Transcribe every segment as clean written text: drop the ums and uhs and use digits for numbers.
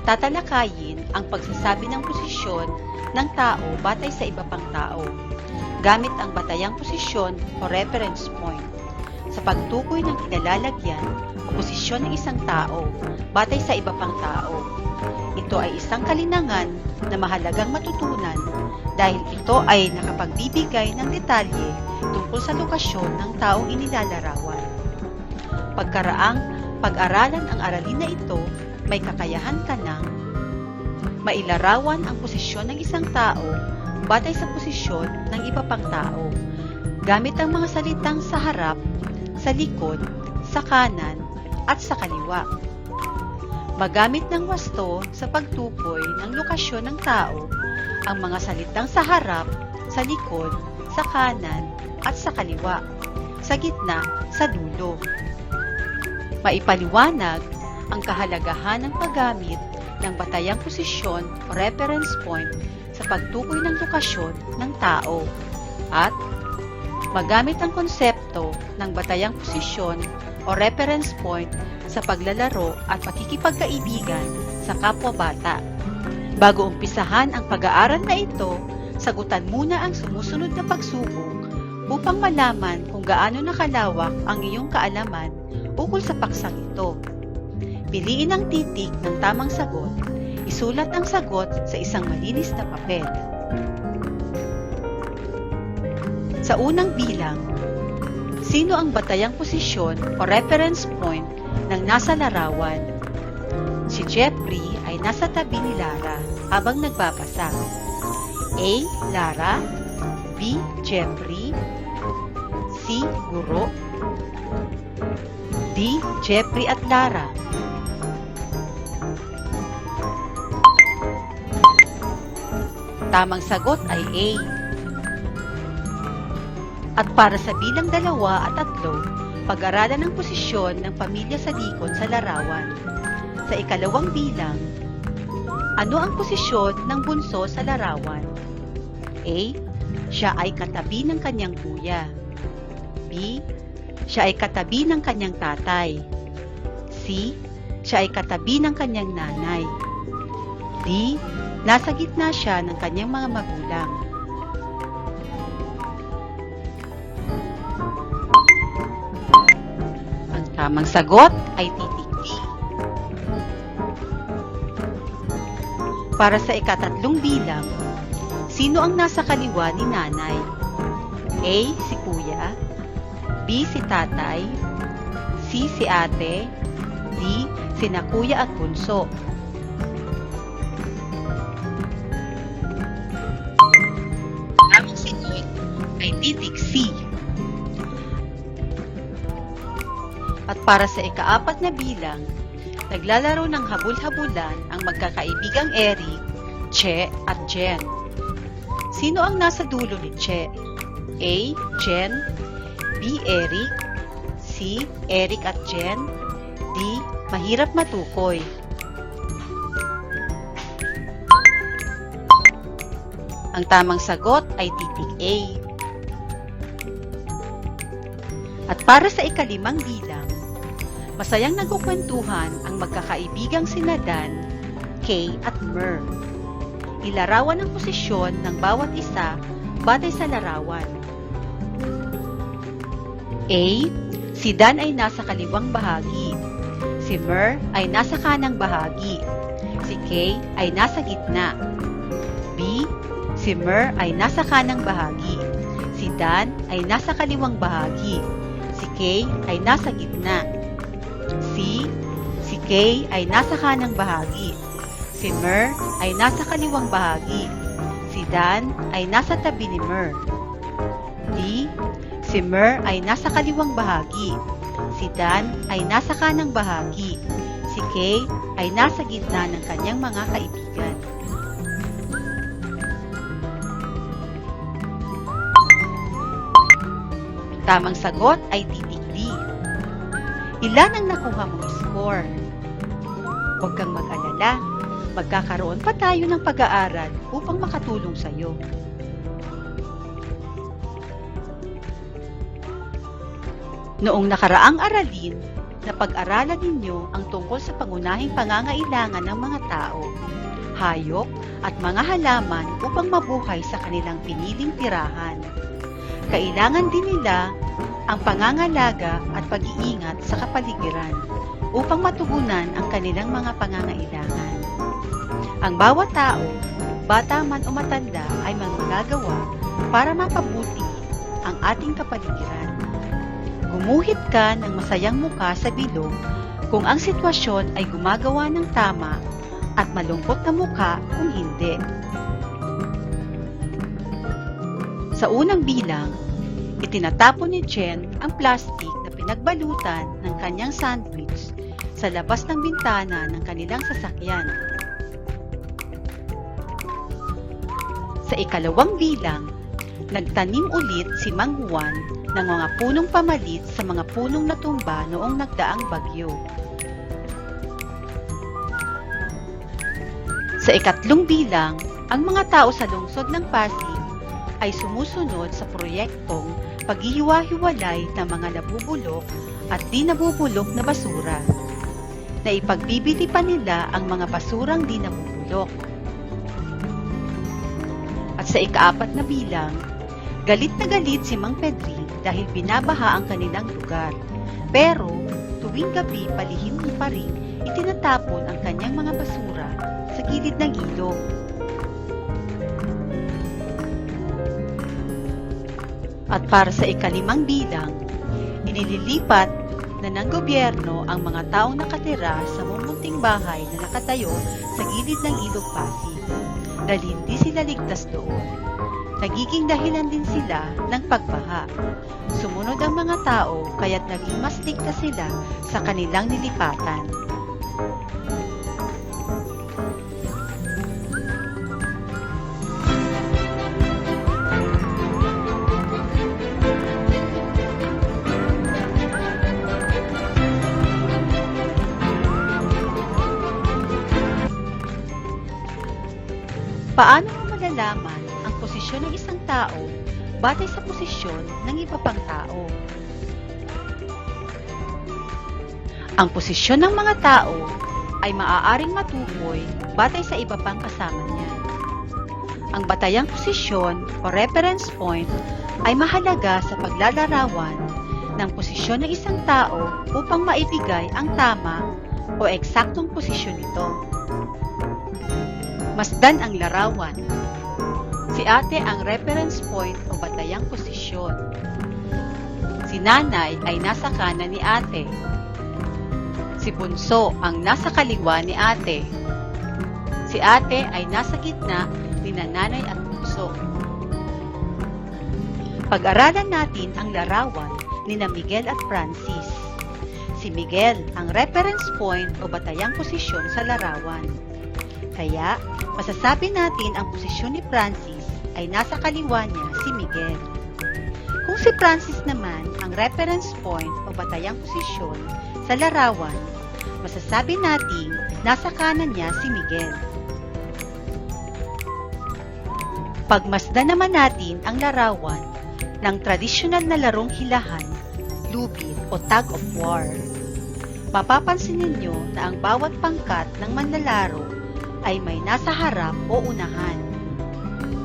Tatalakayin ang pagsasabi ng posisyon ng tao batay sa iba pang tao, gamit ang batayang posisyon o reference point, sa pagtukoy ng kinalalagyan o posisyon ng isang tao batay sa iba pang tao. Ito ay isang kalinangan na mahalagang matutunan dahil ito ay nakapagbibigay ng detalye tungkol sa lokasyon ng taong inilalarawan. Pagkaraang pag-aralan ang aralin na ito, may kakayahan ka ng mailarawan ang posisyon ng isang tao batay sa posisyon ng iba pang tao, gamit ang mga salitang sa harap, sa likod, sa kanan, at sa kaliwa. Magamit ng wasto sa pagtukoy ng lokasyon ng tao ang mga salitang sa harap, sa likod, sa kanan, at sa kaliwa, sa gitna, sa dulo. Maipaliwanag ang kahalagahan ng paggamit ng batayang posisyon o reference point sa pagtukoy ng lokasyon ng tao at magamit ang konsepto ng batayang posisyon o reference point sa paglalaro at pakikipagkaibigan sa kapwa-bata. Bago umpisahan ang pag-aaral na ito, sagutan muna ang sumusunod na pagsubok upang malaman kung gaano nakalawak ang iyong kaalaman ukol sa paksang ito. Piliin ang titik ng tamang sagot. Isulat ang sagot sa isang malinis na papel. Sa unang bilang, sino ang batayang posisyon o reference point ng nasa larawan? Si Jeffrey ay nasa tabi ni Lara habang nagbabasa. A. Lara, B. Jeffrey, C. Guro, D. Jeffrey at Lara. Tamang sagot ay A. At para sa bilang 2 at 3, pag-aralan ang posisyon ng pamilya sa likod sa larawan. Sa ikalawang bilang, ano ang posisyon ng bunso sa larawan? A. Siya ay katabi ng kanyang kuya. B. Siya ay katabi ng kanyang tatay. C. Siya ay katabi ng kanyang nanay. D. Nasa gitna siya ng kanyang mga magulang. Ang tamang sagot ay titik D. Para sa ikatatlong bilang, sino ang nasa kaliwa ni nanay? A. Si kuya, B. Si tatay, C. Si ate, D. Sina kuya at bunso. Tamang sagot ay titik C. At para sa ikaapat na bilang, naglalaro ng habul-habulan ang magkakaibigang Eric, Che at Jen. Sino ang nasa dulo ni Che? A. Jen, B. Eric, C. Eric at Jen, D. Mahirap matukoy. Ang tamang sagot ay titik A. At para sa ikalimang bilang, masayang nagkukwentuhan ang magkakaibigang sina Dan, Kay at Mer. Ilarawan ang posisyon ng bawat isa batay sa larawan. A. Si Dan ay nasa kaliwang bahagi. Si Mer ay nasa kanang bahagi. Si Kay ay nasa gitna. B. Si Mer ay nasa kanang bahagi. Si Dan ay nasa kaliwang bahagi. Si Kay ay nasa gitna. C. Si Kay ay nasa kanang bahagi. Si Mer ay nasa kaliwang bahagi. Si Dan ay nasa tabi ni Mer. D. Si Mer ay nasa kaliwang bahagi. Si Dan ay nasa kanang bahagi. Si Kay ay nasa gitna ng kanyang mga kaibigan. Tamang sagot ay titik D. Ilan ang nakuha mong score? Huwag kang mag-alala. Magkakaroon pa tayo ng pag-aaral upang makatulong sa iyo. Noong nakaraang aralin, na pag-aralan ninyo ang tungkol sa pangunahing pangangailangan ng mga tao, hayop at mga halaman upang mabuhay sa kanilang piniling tirahan. Kailangan din nila ang pangangalaga at pag-iingat sa kapaligiran upang matugunan ang kanilang mga pangangailangan. Ang bawat tao, bata man o matanda, ay manggagawa para mapabuti ang ating kapaligiran. Gumuhit ka ng masayang muka sa bilog kung ang sitwasyon ay gumagawa ng tama at malungkot na muka kung hindi. Sa unang bilang, itinatapon ni Jen ang plastic na pinagbalutan ng kanyang sandwich sa labas ng bintana ng kanilang sasakyan. Sa ikalawang bilang, nagtanim ulit si Mang Juan ng mga punong pamalit sa mga punong natumba noong nagdaang bagyo. Sa ikatlong bilang, ang mga tao sa lungsod ng Pasig ay sumusunod sa proyektong paghihiwa-hiwalay ng mga nabubulok at di nabubulok na basura, na ipagbibili pa nila ang mga basurang di nabubulok. At sa ikaapat na bilang, galit na galit si Mang Pedring dahil binabaha ang kanilang lugar. Pero tuwing gabi palihim pa rin itinatapon ang kanyang mga basura sa gilid ng ilog. At para sa ikalimang bilang, inililipat na ng gobyerno ang mga taong nakatira sa mumunting bahay na nakatayo sa gilid ng ilog Pasig dahil hindi sila ligtas doon. Nagiging dahilan din sila ng pagbaha. Sumunod ang mga tao kaya't naging mas ligtas sila sa kanilang nilipatan. Paano mo malalaman ang posisyon ng isang tao batay sa posisyon ng iba pang tao? Ang posisyon ng mga tao ay maaaring matukoy batay sa iba pang kasama niya. Ang batayang posisyon o reference point ay mahalaga sa paglalarawan ng posisyon ng isang tao upang maibigay ang tama o eksaktong posisyon nito. Masdan ang larawan. Si ate ang reference point o batayang posisyon. Si nanay ay nasa kanan ni ate. Si bunso ang nasa kaliwa ni ate. Si ate ay nasa gitna ni nanay at bunso. Pag-aralan natin ang larawan ni na Miguel at Francis. Si Miguel ang reference point o batayang posisyon sa larawan. Kaya, masasabi natin ang posisyon ni Francis ay nasa kaliwa niya si Miguel. Kung si Francis naman ang reference point o batayang posisyon sa larawan, masasabi natin nasa kanan niya si Miguel. Pagmasdan naman natin ang larawan ng tradisyonal na larong hilahan, lubid o tug of war. Mapapansin ninyo na ang bawat pangkat ng manlalaro ay may nasa harap o unahan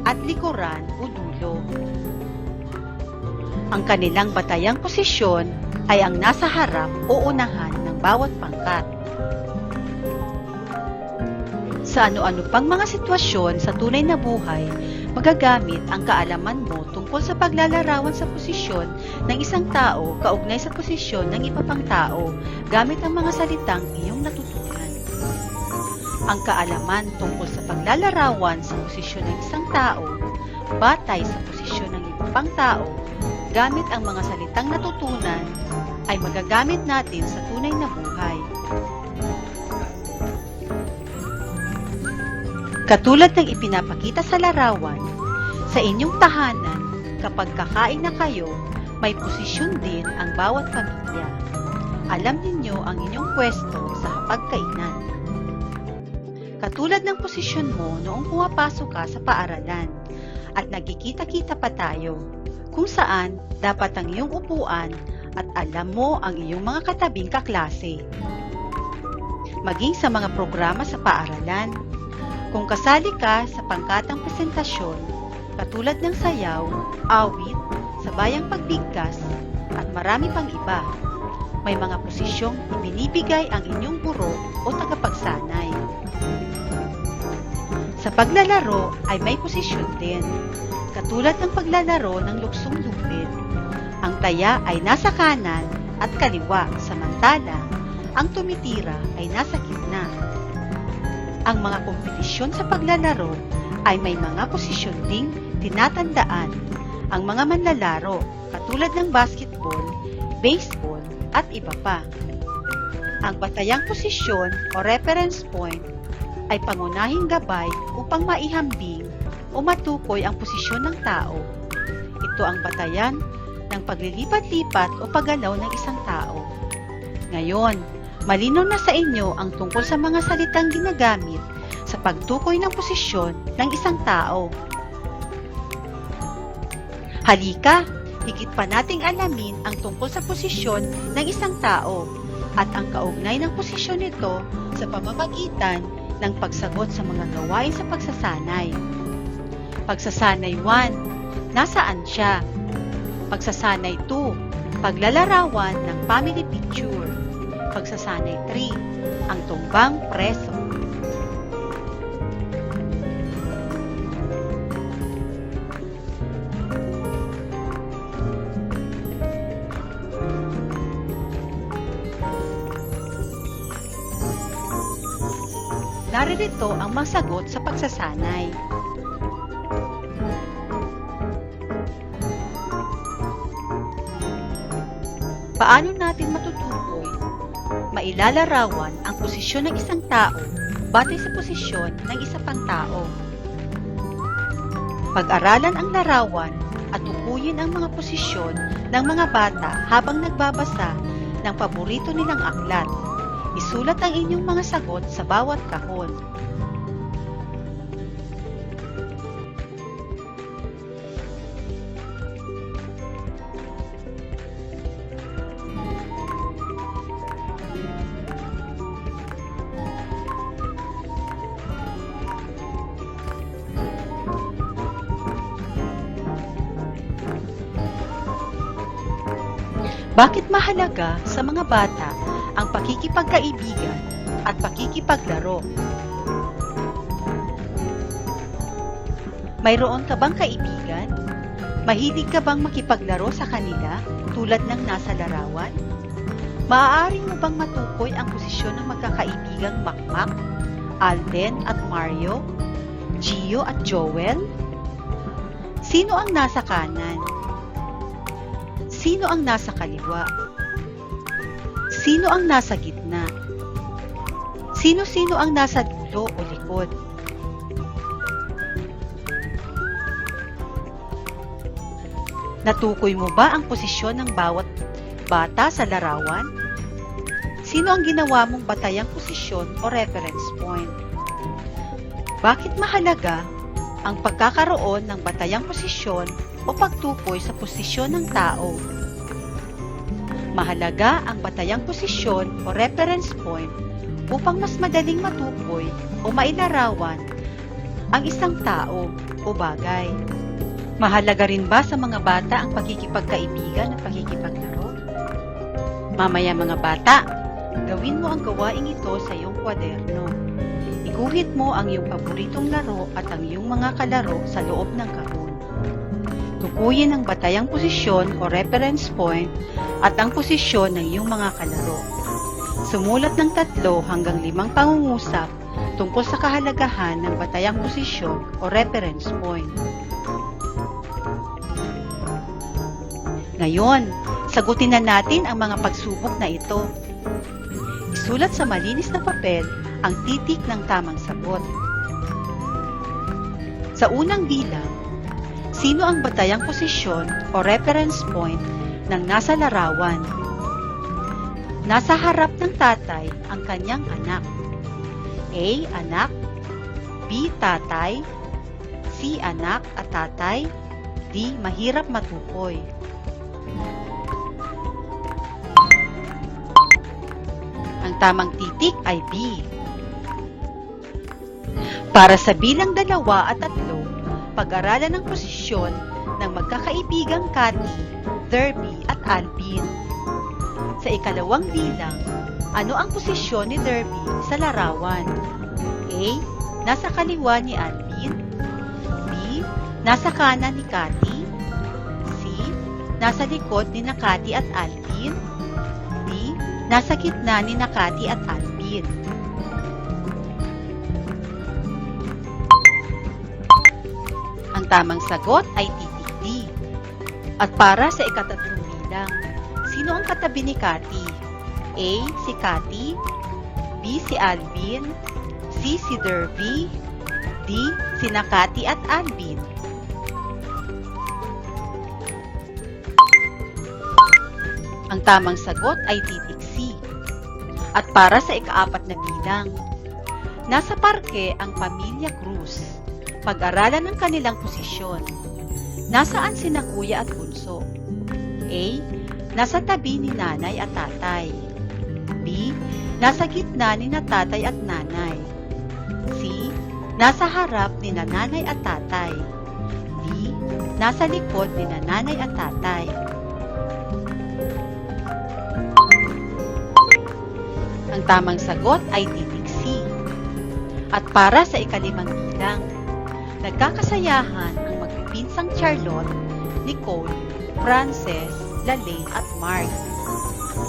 at likuran o dulo. Ang kanilang batayang posisyon ay ang nasa harap o unahan ng bawat pangkat. Sa ano-ano pang mga sitwasyon sa tunay na buhay, magagamit ang kaalaman mo tungkol sa paglalarawan sa posisyon ng isang tao kaugnay sa posisyon ng iba pang tao gamit ang mga salitang iyong natutunan. Ang kaalaman tungkol sa paglalarawan sa posisyon ng isang tao batay sa posisyon ng iba pang tao gamit ang mga salitang natutunan ay magagamit natin sa tunay na buhay. Katulad ng ipinapakita sa larawan, sa inyong tahanan, kapag kakain na kayo, may posisyon din ang bawat pamilya. Alam ninyo ang inyong pwesto sa hapagkainan. Katulad ng posisyon mo noong pumapasok ka sa paaralan at nagkikita-kita pa tayo, kung saan dapat ang iyong upuan at alam mo ang iyong mga katabing kaklase. Maging sa mga programa sa paaralan. Kung kasali ka sa pangkatang presentasyon, katulad ng sayaw, awit, sabayang pagbigkas, at marami pang iba, may mga posisyong ibinibigay ang inyong guro o tagapagsanay. Sa paglalaro ay may posisyon din, katulad ng paglalaro ng luksong lupit. Ang taya ay nasa kanan at kaliwa, samantala ang tumitira ay nasa gitna. Ang mga kompetisyon sa paglalaro ay may mga posisyon ding tinatandaan ang mga manlalaro, katulad ng basketball, baseball, at iba pa. Ang batayang posisyon o reference point ay pangunahing gabay upang maihambing o matukoy ang posisyon ng tao. Ito ang batayan ng paglilipat-lipat o paggalaw ng isang tao. Ngayon, malinaw na sa inyo ang tungkol sa mga salitang ginagamit sa pagtukoy ng posisyon ng isang tao. Halika, higit pa nating alamin ang tungkol sa posisyon ng isang tao at ang kaugnay ng posisyon nito sa pamamagitan ng pagsagot sa mga gawain sa pagsasanay. Pagsasanay 1, nasaan siya? Pagsasanay 2, paglalarawan ng family picture. Pagsasanay 3, ang tumbang preso. Naririto ang mga sagot sa pagsasanay. Paano natin matutukoy, mailalarawan ang posisyon ng isang tao batay sa posisyon ng isa pang tao? Pag-aralan ang larawan at tukuyin ang mga posisyon ng mga bata habang nagbabasa ng paborito nilang aklat. Isulat ang inyong mga sagot sa bawat kahon. Bakit mahalaga sa mga bata ang pakikipagkaibigan at pakikipaglaro? Mayroon ka bang kaibigan? Mahilig ka bang makipaglaro sa kanila tulad ng nasa larawan? Maaari mo bang matukoy ang posisyon ng magkakaibigang Makmak, Alden at Mario, Gio at Joel? Sino ang nasa kanan? Sino ang nasa kaliwa? Sino ang nasa gitna? Sino-sino ang nasa dulo o likod? Natukoy mo ba ang posisyon ng bawat bata sa larawan? Sino ang ginawa mong batayang posisyon o reference point? Bakit mahalaga ang pagkakaroon ng batayang posisyon o pagtukoy sa posisyon ng tao? Mahalaga ang batayang posisyon o reference point upang mas madaling matukoy o mailarawan ang isang tao o bagay. Mahalaga rin ba sa mga bata ang pakikipagkaibigan at pakikipaglaro? Mamaya mga bata, gawin mo ang gawaing ito sa iyong kwaderno. Iguhit mo ang iyong paboritong laro at ang iyong mga kalaro sa loob ng kahon. Tukuyin ang batayang posisyon o reference point at ang posisyon ng iyong mga kalaro. Sumulat ng 3 hanggang 5 pangungusap tungkol sa kahalagahan ng batayang posisyon o reference point. Ngayon, sagutin na natin ang mga pagsubok na ito. Isulat sa malinis na papel ang titik ng tamang sagot. Sa unang bilang, sino ang batayang posisyon o reference point ng nasa larawan? Nasa harap ng tatay ang kanyang anak. A. Anak. B. Tatay. C. Anak at tatay. D. Mahirap matukoy. Ang tamang titik ay B. Para sa bilang 2 at 3, pag-aralan ng posisyon ng magkakaibigang Cathy, Derby at Alvin. Sa ikalawang bilang, ano ang posisyon ni Derby sa larawan? A. Nasa kaliwa ni Alvin. B. Nasa kanan ni Cathy. C. Nasa likod ni Cathy at Alvin. D. Nasa gitna ni Cathy at Alvin. Ang tamang sagot ay titik D. At para sa ikatatlong bilang, sino ang katabi ni Cathy? A. Si Cathy. B. Si Alvin. C. Si Derby. D. Sina Cathy at Alvin. Ang tamang sagot ay titik C. At para sa ikaapat na bilang, nasa parke ang pamilya Cruz. Pag-aralan ng kanilang posisyon. Nasaan sina kuya at bunso? A. Nasa tabi ni nanay at tatay. B. Nasa gitna ni tatay at nanay. C. Nasa harap ni nanay at tatay. D. Nasa likod ni nanay at tatay. Ang tamang sagot ay titik C. At para sa ikalimang bilang, nagkakasayahan ang magpipinsang Charlotte, Nicole, Frances, Lalaine at Mark.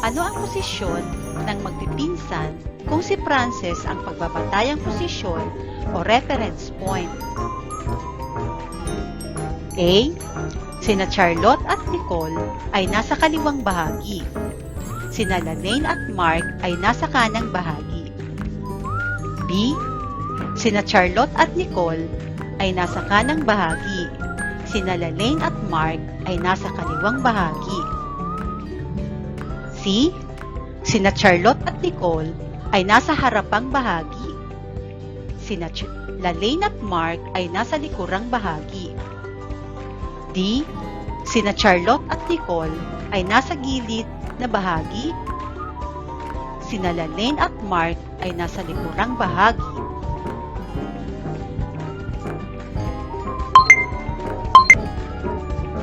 Ano ang posisyon ng magpipinsan kung si Frances ang pagbabatayang posisyon o reference point? A. Sina Charlotte at Nicole ay nasa kaliwang bahagi. Sina Lalaine at Mark ay nasa kanang bahagi. B. Sina Charlotte at Nicole ay nasa kanang bahagi. Sina Lalaine at Mark ay nasa kaliwang bahagi. C. Sina Charlotte at Nicole ay nasa harapang bahagi. Sina Lalaine at Mark ay nasa likurang bahagi. D. Sina Charlotte at Nicole ay nasa gilid na bahagi. Sina Lalaine at Mark ay nasa likurang bahagi.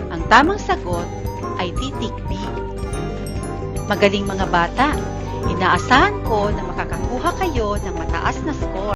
Ang tamang sagot ay titik B. Magaling mga bata, inaasahan ko na makakakuha kayo ng mataas na score.